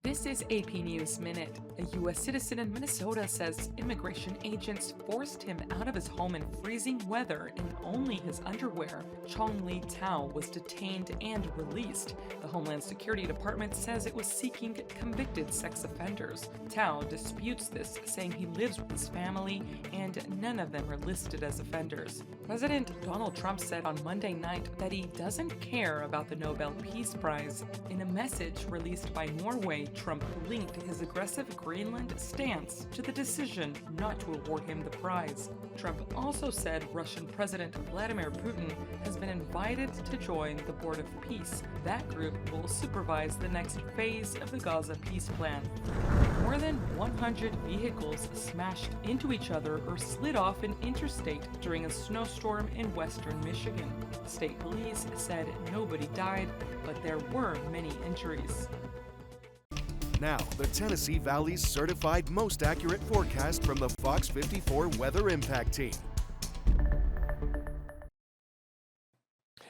This is AP News Minute. A U.S. citizen in Minnesota says immigration agents forced him out of his home in freezing weather in only his underwear. Chong Li Tao was detained and released. The Homeland Security Department says it was seeking convicted sex offenders. Tao disputes this, saying he lives with his family and none of them are listed as offenders. President Donald Trump said on Monday night that he doesn't care about the Nobel Peace Prize. In a message released by Norway, Trump linked his aggressive Greenland stance to the decision not to award him the prize. Trump also said Russian President Vladimir Putin has been invited to join the Board of Peace. That group will supervise the next phase of the Gaza peace plan. More than 100 vehicles smashed into each other or slid off an interstate during a snowstorm in western Michigan. State police said nobody died, but there were many injuries. Now, the Tennessee Valley's certified most accurate forecast from the Fox 54 Weather Impact Team.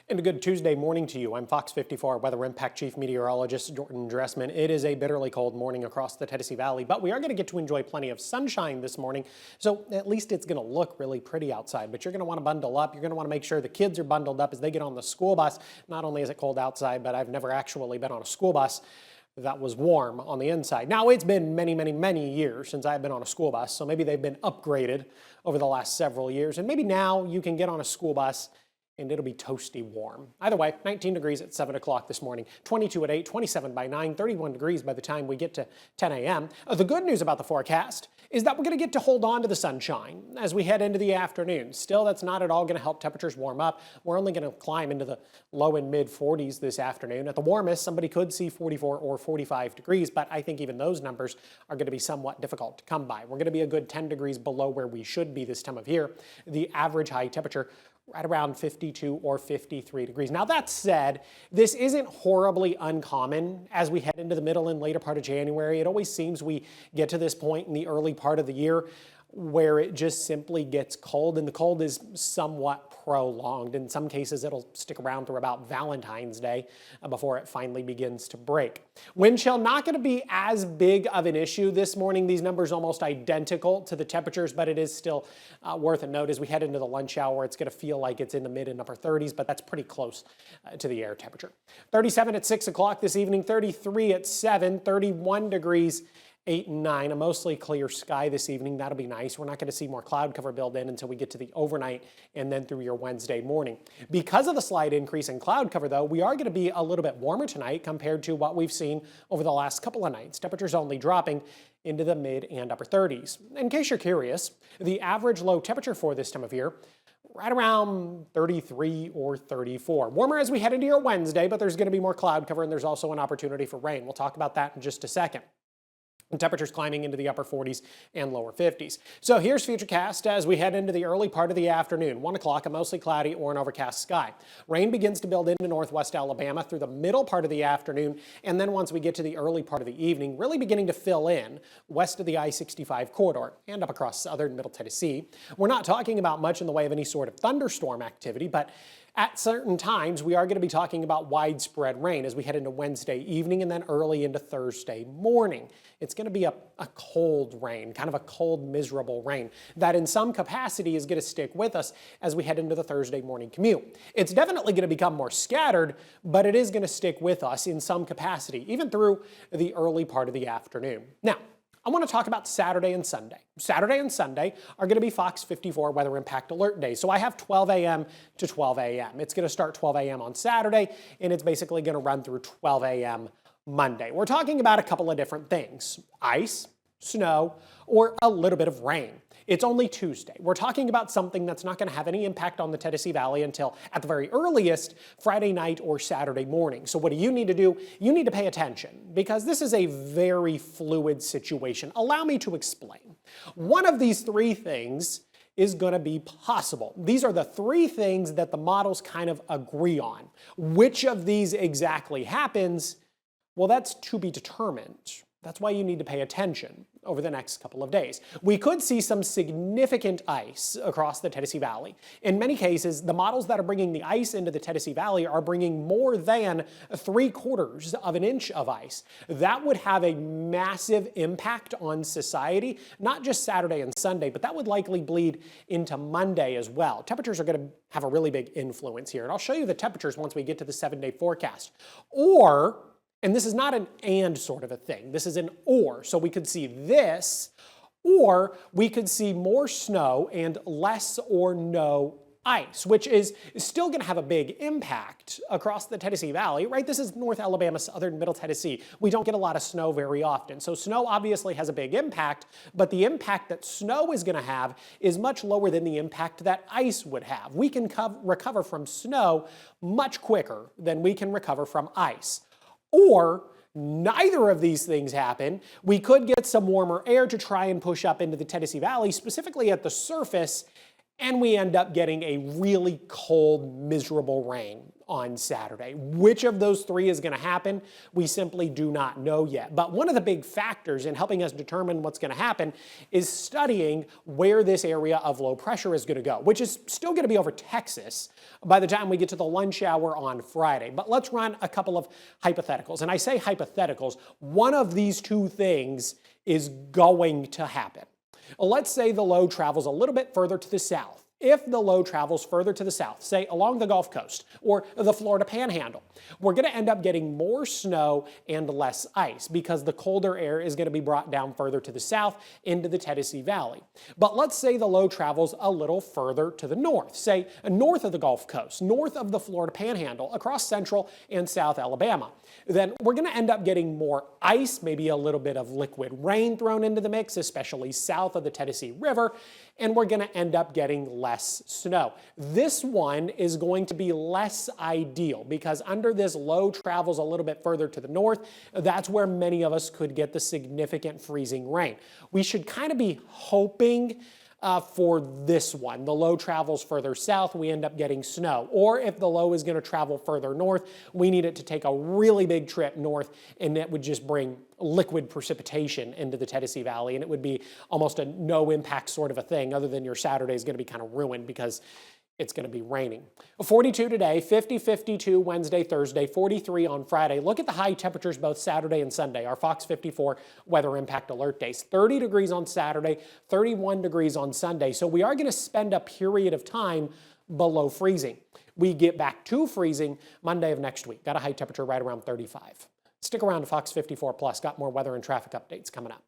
And a good Tuesday morning to you. I'm Fox 54 Weather Impact Chief Meteorologist Jordan Dressman. It is a bitterly cold morning across the Tennessee Valley, but we are going to get to enjoy plenty of sunshine this morning. So at least it's going to look really pretty outside, but you're going to want to bundle up. You're going to want to make sure the kids are bundled up as they get on the school bus. Not only is it cold outside, but I've never actually been on a school bus that was warm on the inside. Now, it's been many years since I've been on a school bus, so maybe they've been upgraded over the last several years, and maybe now you can get on a school bus and it'll be toasty warm. Either way, 19 degrees at 7 o'clock this morning, 22 at 8, 27 by 9, 31 degrees by the time we get to 10 a.m. The good news about the forecast is that we're going to get to hold on to the sunshine as we head into the afternoon. Still, that's not at all going to help temperatures warm up. We're only going to climb into the low and mid 40s this afternoon. At the warmest, somebody could see 44 or 45 degrees, but I think even those numbers are going to be somewhat difficult to come by. We're going to be a good 10 degrees below where we should be this time of year. The average high temperature right around 52 or 53 degrees. Now that said, this isn't horribly uncommon as we head into the middle and later part of January. It always seems we get to this point in the early part of the year where it just simply gets cold, and the cold is somewhat prolonged. In some cases, it'll stick around through about Valentine's Day before it finally begins to break. Wind chill not going to be as big of an issue this morning. These numbers almost identical to the temperatures, but it is still worth a note as we head into the lunch hour. It's going to feel like it's in the mid and upper 30s, but that's pretty close to the air temperature. 37 at 6 o'clock this evening, 33 at 7, 31 degrees 8 and 9, a mostly clear sky this evening. That'll be nice. We're not going to see more cloud cover build in until we get to the overnight and then through your Wednesday morning. Because of the slight increase in cloud cover, though, we are going to be a little bit warmer tonight compared to what we've seen over the last couple of nights. Temperatures only dropping into the mid and upper 30s. In case you're curious, the average low temperature for this time of year, right around 33 or 34. Warmer as we head into your Wednesday, but there's going to be more cloud cover and there's also an opportunity for rain. We'll talk about that in just a second. And temperatures climbing into the upper 40s and lower 50s. So here's Futurecast as we head into the early part of the afternoon. 1 o'clock, a mostly cloudy or an overcast sky. Rain begins to build into northwest Alabama through the middle part of the afternoon, and then once we get to the early part of the evening, really beginning to fill in west of the I-65 corridor and up across southern Middle Tennessee. We're not talking about much in the way of any sort of thunderstorm activity, but at certain times, we are going to be talking about widespread rain as we head into Wednesday evening and then early into Thursday morning. It's going to be a cold rain, kind of a cold, miserable rain that in some capacity is going to stick with us as we head into the Thursday morning commute. It's definitely going to become more scattered, but it is going to stick with us in some capacity, even through the early part of the afternoon. Now, I want to talk about Saturday and Sunday. Saturday and Sunday are going to be Fox 54 Weather Impact Alert days. So I have 12 a.m. to 12 a.m. It's going to start 12 a.m. on Saturday, and it's basically going to run through 12 a.m. Monday. We're talking about a couple of different things: ice, snow, or a little bit of rain. It's only Tuesday. We're talking about something that's not going to have any impact on the Tennessee Valley until, at the very earliest, Friday night or Saturday morning. So what do you need to do? You need to pay attention because this is a very fluid situation. Allow me to explain. One of these three things is going to be possible. These are the three things that the models kind of agree on. Which of these exactly happens? Well, that's to be determined. That's why you need to pay attention. over the next couple of days. We could see some significant ice across the Tennessee Valley. In many cases, the models that are bringing the ice into the Tennessee Valley are bringing more than 3/4 of an inch of ice. That would have a massive impact on society, not just Saturday and Sunday, but that would likely bleed into Monday as well. Temperatures are going to have a really big influence here. And I'll show you the temperatures once we get to the 7-day forecast. And this is not an and sort of a thing. This is an or. So we could see this, or we could see more snow and less or no ice, which is still going to have a big impact across the Tennessee Valley, right? This is North Alabama, southern Middle Tennessee. We don't get a lot of snow very often. So snow obviously has a big impact, but the impact that snow is going to have is much lower than the impact that ice would have. We can recover from snow much quicker than we can recover from ice. Or neither of these things happen. We could get some warmer air to try and push up into the Tennessee Valley, specifically at the surface, and we end up getting a really cold, miserable rain on Saturday. Which of those three is going to happen, we simply do not know yet. But one of the big factors in helping us determine what's going to happen is studying where this area of low pressure is going to go, which is still going to be over Texas by the time we get to the lunch hour on Friday. But let's run a couple of hypotheticals. And I say hypotheticals, one of these two things is going to happen. Let's say the low travels a little bit further to the south. If the low travels further to the south, say along the Gulf Coast or the Florida Panhandle, we're going to end up getting more snow and less ice because the colder air is going to be brought down further to the south into the Tennessee Valley. But let's say the low travels a little further to the north, say north of the Gulf Coast, north of the Florida Panhandle, across central and south Alabama. Then we're going to end up getting more ice, maybe a little bit of liquid rain thrown into the mix, especially south of the Tennessee River, and we're going to end up getting less snow. This one is going to be less ideal because under this low travels a little bit further to the north, that's where many of us could get the significant freezing rain. We should kind of be hoping for this one. The low travels further south, we end up getting snow. Or if the low is going to travel further north, we need it to take a really big trip north, and that would just bring liquid precipitation into the Tennessee Valley, and it would be almost a no impact sort of a thing, other than your Saturday is going to be kind of ruined because it's going to be raining. 42 today, 50, 52 Wednesday, Thursday, 43 on Friday. Look at the high temperatures both Saturday and Sunday, our Fox 54 weather impact alert days. 30 degrees on Saturday, 31 degrees on Sunday. So we are going to spend a period of time below freezing. We get back to freezing Monday of next week. Got a high temperature right around 35. Stick around to Fox 54 Plus. Got more weather and traffic updates coming up.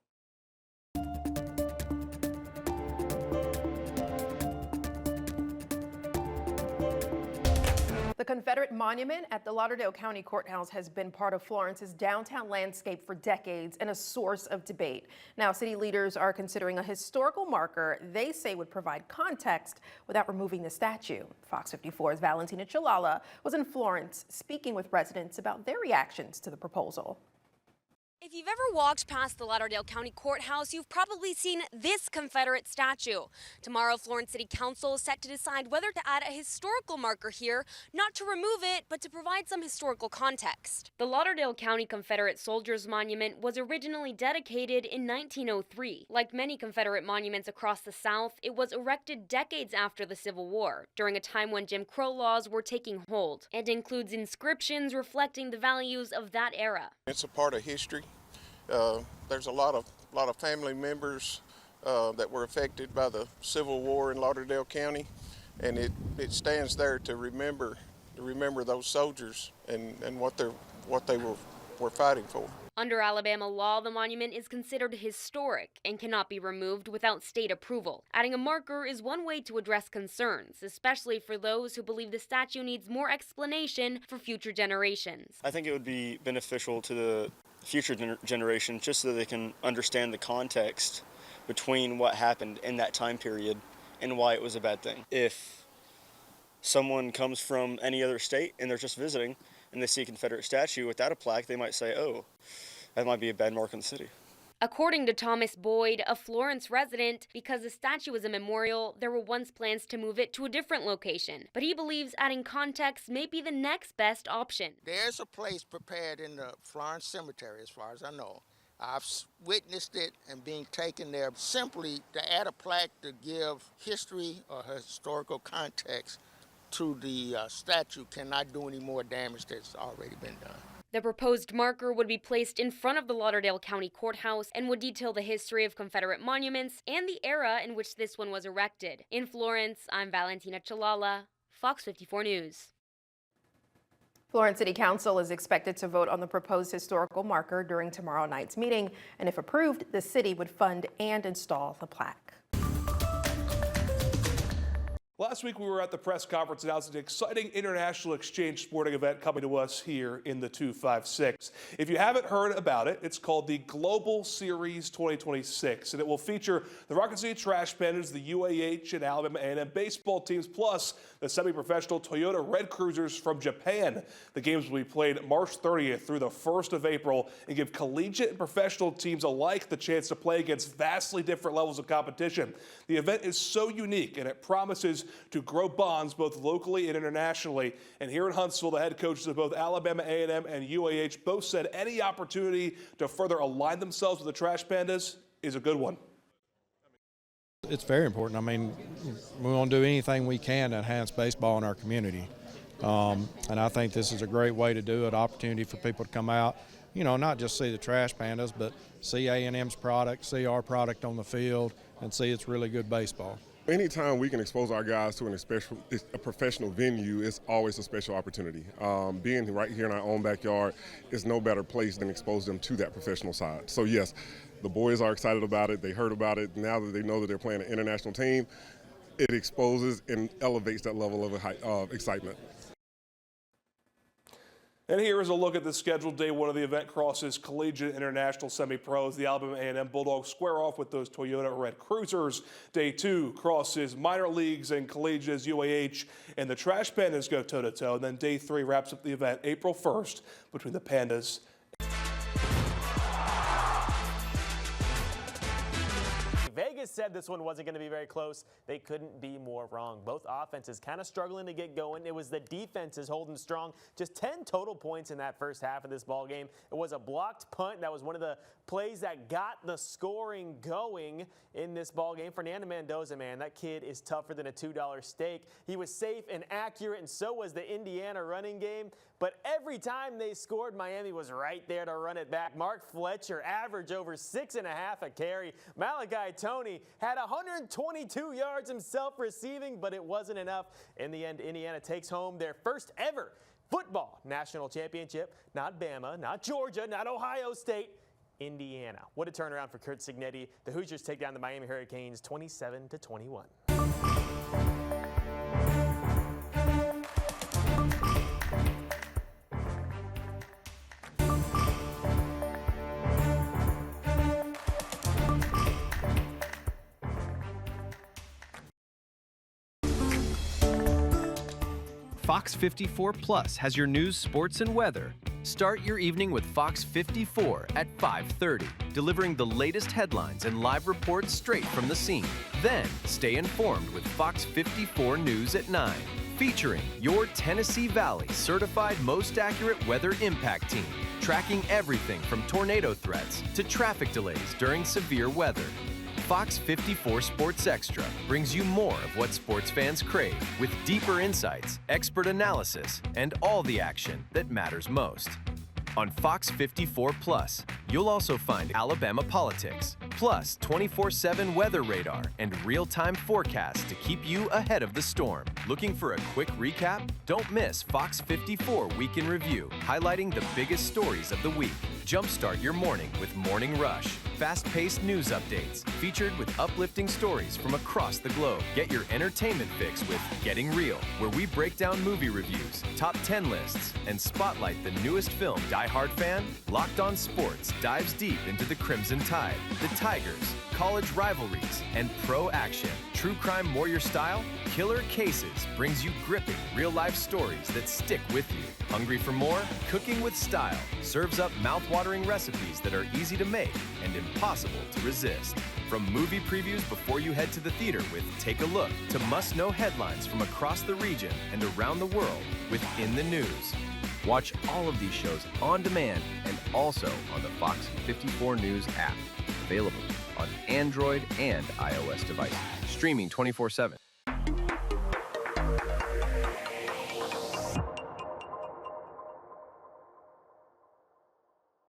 The Confederate monument at the Lauderdale County Courthouse has been part of Florence's downtown landscape for decades and a source of debate. Now, city leaders are considering a historical marker they say would provide context without removing the statue. Fox 54's Valentina Chilala was in Florence speaking with residents about their reactions to the proposal. If you've ever walked past the Lauderdale County Courthouse, you've probably seen this Confederate statue. Tomorrow, Florence City Council is set to decide whether to add a historical marker here, not to remove it, but to provide some historical context. The Lauderdale County Confederate Soldiers Monument was originally dedicated in 1903. Like many Confederate monuments across the South, it was erected decades after the Civil War, during a time when Jim Crow laws were taking hold, and includes inscriptions reflecting the values of that era. It's a part of history. There's a lot of family members that were affected by the Civil War in Lauderdale County, and it stands there to remember those soldiers and what they were fighting for. Under Alabama law, the monument is considered historic and cannot be removed without state approval. Adding a marker is one way to address concerns, especially for those who believe the statue needs more explanation for future generations. I think it would be beneficial to the future generation just so they can understand the context between what happened in that time period and why it was a bad thing. If someone comes from any other state and they're just visiting and they see a Confederate statue without a plaque, they might say, oh, that might be a bad mark on the city. According to Thomas Boyd, a Florence resident, because the statue is a memorial, there were once plans to move it to a different location. But he believes adding context may be the next best option. There's a place prepared in the Florence Cemetery, as far as I know. I've witnessed it and being taken there. Simply to add a plaque to give history or historical context to the statue cannot do any more damage that's already been done. The proposed marker would be placed in front of the Lauderdale County Courthouse and would detail the history of Confederate monuments and the era in which this one was erected. In Florence, I'm Valentina Chalala, Fox 54 News. Florence City Council is expected to vote on the proposed historical marker during tomorrow night's meeting, and if approved, the city would fund and install the plaque. Last week we were at the press conference announcing an exciting international exchange sporting event coming to us here in the 256. If you haven't heard about it, it's called the Global Series 2026, and it will feature the Rocket City Trash Pandas, the UAH and Alabama A&M baseball teams, plus the semi-professional Toyota Red Cruisers from Japan. The games will be played March 30th through the 1st of April and give collegiate and professional teams alike the chance to play against vastly different levels of competition. The event is so unique, and it promises to grow bonds both locally and internationally. And here in Huntsville, the head coaches of both Alabama A&M and UAH both said any opportunity to further align themselves with the Trash Pandas is a good one. It's very important. I mean, we want to do anything we can to enhance baseball in our community. And I think this is a great way to do it, opportunity for people to come out, you know, not just see the Trash Pandas, but see A&M's product, see our product on the field, and see it's really good baseball. Anytime we can expose our guys to a professional venue, it's always a special opportunity. Being right here in our own backyard is no better place than expose them to that professional side. So yes, the boys are excited about it. They heard about it. Now that they know that they're playing an international team, it exposes and elevates that level of excitement. And here is a look at the scheduled day one of the event. Crosses collegiate international semi-pros. The Alabama A&M Bulldogs square off with those Toyota Red Cruisers. Day two crosses minor leagues and collegiates, UAH, and the Trash Pandas go toe-to-toe. And then day three wraps up the event April 1st between the Pandas. Vegas said this one wasn't going to be very close. They couldn't be more wrong. Both offenses kind of struggling to get going. It was the defenses holding strong. Just 10 total points in that first half of this ball game. It was a blocked punt. That was one of the plays that got the scoring going in this ball game. Fernando Mendoza, man, that kid is tougher than a $2 steak. He was safe and accurate, and so was the Indiana running game. But every time they scored, Miami was right there to run it back. Mark Fletcher averaged over 6.5 a carry. Malachi Tony had 122 yards himself receiving, but it wasn't enough. In the end, Indiana takes home their first ever football national championship. Not Bama, not Georgia, not Ohio State, Indiana. What a turnaround for Curt Cignetti. The Hoosiers take down the Miami Hurricanes 27-21. Fox 54 Plus has your news, sports, and weather. Start your evening with Fox 54 at 5:30, delivering the latest headlines and live reports straight from the scene. Then, stay informed with Fox 54 News at 9, featuring your Tennessee Valley certified most accurate weather impact team, tracking everything from tornado threats to traffic delays during severe weather. Fox 54 Sports Extra brings you more of what sports fans crave, with deeper insights, expert analysis, and all the action that matters most. On Fox 54 Plus, you'll also find Alabama politics, plus 24/7 weather radar and real-time forecasts to keep you ahead of the storm. Looking for a quick recap? Don't miss Fox 54 Week in Review, highlighting the biggest stories of the week. Jumpstart your morning with Morning Rush. Fast-paced news updates featured with uplifting stories from across the globe. Get your entertainment fix with Getting Real, where we break down movie reviews, top 10 lists, and spotlight the newest film. Die Hard fan? Locked On Sports dives deep into the Crimson Tide, the Tigers, college rivalries, and pro action. True Crime Warrior Style? Killer Cases brings you gripping real-life stories that stick with you. Hungry for more? Cooking with Style serves up mouth-watering recipes that are easy to make and impossible to resist. From movie previews before you head to the theater with Take a Look, to must-know headlines from across the region and around the world with In the News. Watch all of these shows on demand and also on the Fox 54 News app. Available on Android and iOS devices. Streaming 24/7.